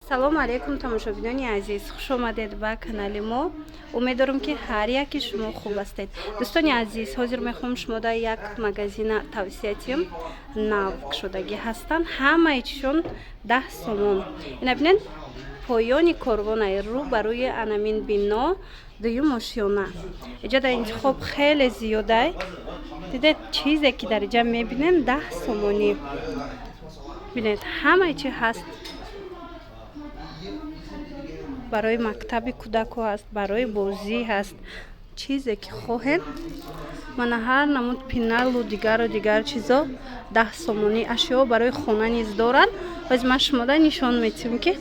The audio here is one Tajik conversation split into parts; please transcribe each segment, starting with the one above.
салому алейкум тамошобинони азиз, хуш омадед ба канали мо. Умедворам ки ҳар яки шумо хуб ҳастед. дӯстони азиз, ҳозир мехоҳам шумода як магазина тавсиятиям нав шудагӣ ҳастанд. Ҳамаи чишон 10 сомон. Ина бинед, поёни корвонай рӯ ба рӯи анамин бино дуюм ошёна. Иҷода интихоб хеле зиёдай. Дидед чизе ки дар иҷа мебинем 10 сомонӣ. Бинед ҳамаи чи ҳаст. барои мактаби кӯдако ҳаст, барои бозӣ ҳаст. Чизе ки хоҳед, мана ҳар намуд пиналу дигар чизо 10 сомонӣ. Ашёҳо барои хона низ дорад. Ҳозир ман шумода нишон метиҳам ки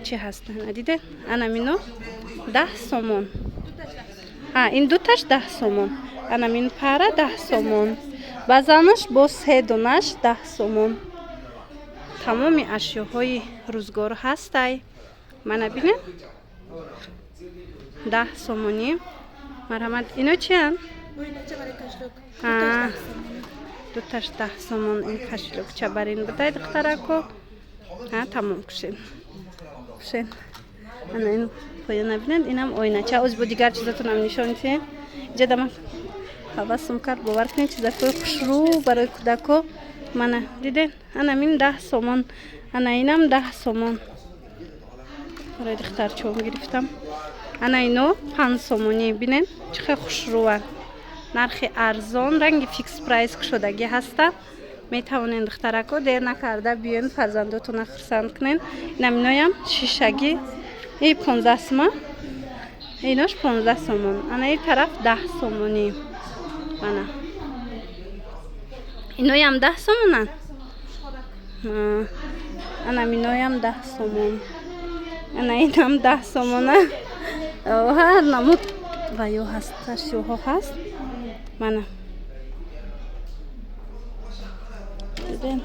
чӣ ҳастанд. Дидед? Анамино 10 сомон. Ин дуташ 10 сомон. Анамин пара 10 сомон. Базанаш бо 3 донаш 10 сомон. Тамоми ашёҳои рӯзгор ҳастай. Мана бинед 10 сомонӣ. Марҳамат. Ино чиан? Дуташ 10 сомон. Ин кашлукча барин бидай духтарако. Тамом кушед. Ана ин поёна бинед, инам ойнача. Оз бо дигар чизотунам нишон диҳем. Иҷода ман ҳавасум кард бовар кунед чизакои хушрӯ барои кӯдако. Мана дидед? Анамин 10 сомон. Ана инам 10 сомон. барои духтарчаҳом гирифтам. Ана ино 5 сомонӣ. Бинед чӣ хел хушрӯанд. нархи арзон, ранги фикс прайс кушодагӣ ҳаста. Метавонед духтарако дер накарда биён фарзандотона хурсанд кунед. Инаминоям шишагӣ. 15 сомон. Инош 15 сомон. Ана ин тараф 10 сомонӣ. Мана иноям 10 сомонанд. Анаминоям 10 сомон. Ана инам 10 сомона. Ҳар намуд ваё ҳаст, ашёҳо ҳаст. Мана дидед?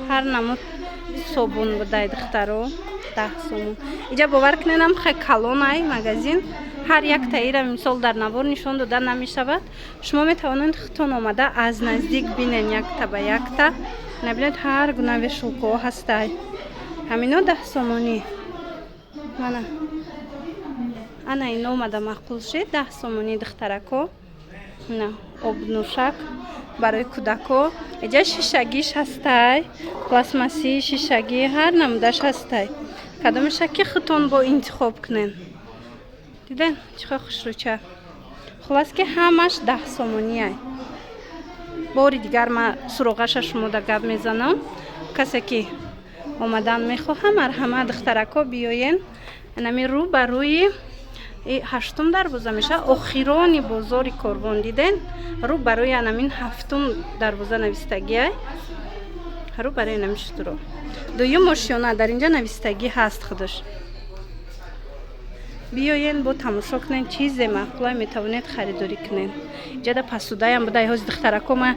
Ҳар намуд собун будай духтаро 10 сомон. Иҷа бовар кунедам хеле калонай магазин. ҳар як таира мисол дар навор нишон дода намешавад. Шумо метавонед худтон омада аз наздик бинен якта ба якта. Набинед ҳар гуна вешулкаҳо ҳастай. Ҳамино 10 сомонӣ. Мана ана ино омада мақбул шед 10 сомонӣ духтарако. На обнушак барои кӯдако. Иҷа шишагиш ҳастай. Пластмассии шишагӣ ҳар намудаш ҳастай. Кадомеша ки худтон бо интихоб кунед. Дидед чӣ хел хушрӯча. Хулос ки ҳамаш 10 сомониай. бори дигар ман суроғаша шумода гап мезанам. Касе ки омадан мехоҳам, марҳамат духтарако биёен. Анами рӯ ба рӯи 8 дарвоза меша. Охирони бозори корвон диден. Рӯ ба рӯи анамин 7 дарвоза навистагиай. Рӯ барои намиштуро. Дуюм ошёна дар инҷа навистагӣ ҳаст худаш. биёен бо тамошо кунед чизе мақбулай метавонед харидорӣ кунед. Иҷада пасудаям будай ҳози духтарако ма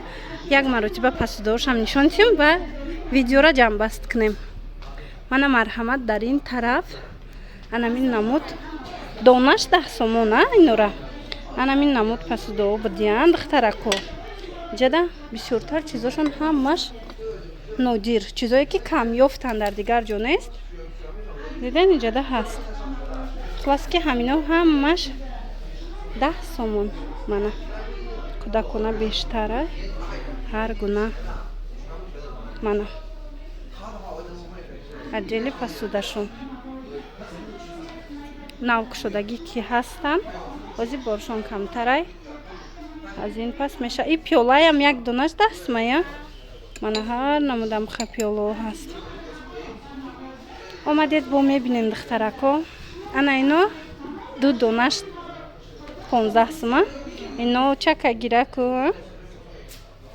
як маротиба пасудаошам нишон диҳем ва видеора ҷамъбаст кунем. Мана марҳамат дар ин тараф анамин намуд донаш 10 сомон инора. Анамин намуд пасудао будиянд духтарако. Иҷада бисёртар чизошон ҳамаш нодир. Чизое ки камёфтанд дар дигар ҷо нест. диден иҷада ҳаст. хулос ки ҳамино ҳамаш 10 сомон. Мана кӯдакона бештара ҳар гуна. Мана аҷели пасудашон нав кушодагӣ ки ҳастанд. ҳозир боршон камтарай. аз ин пас меша. И пиёлаям як донаш 10 сомая. мана ҳар намудам ха пиёлао ҳаст. омадед бо мебинем духтарако. ана ино 2 донаш 15 сома. ино чака гираку.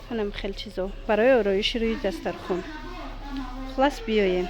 ҳанам хел чизо барои ороиши рӯи дастархон. хулос биёем.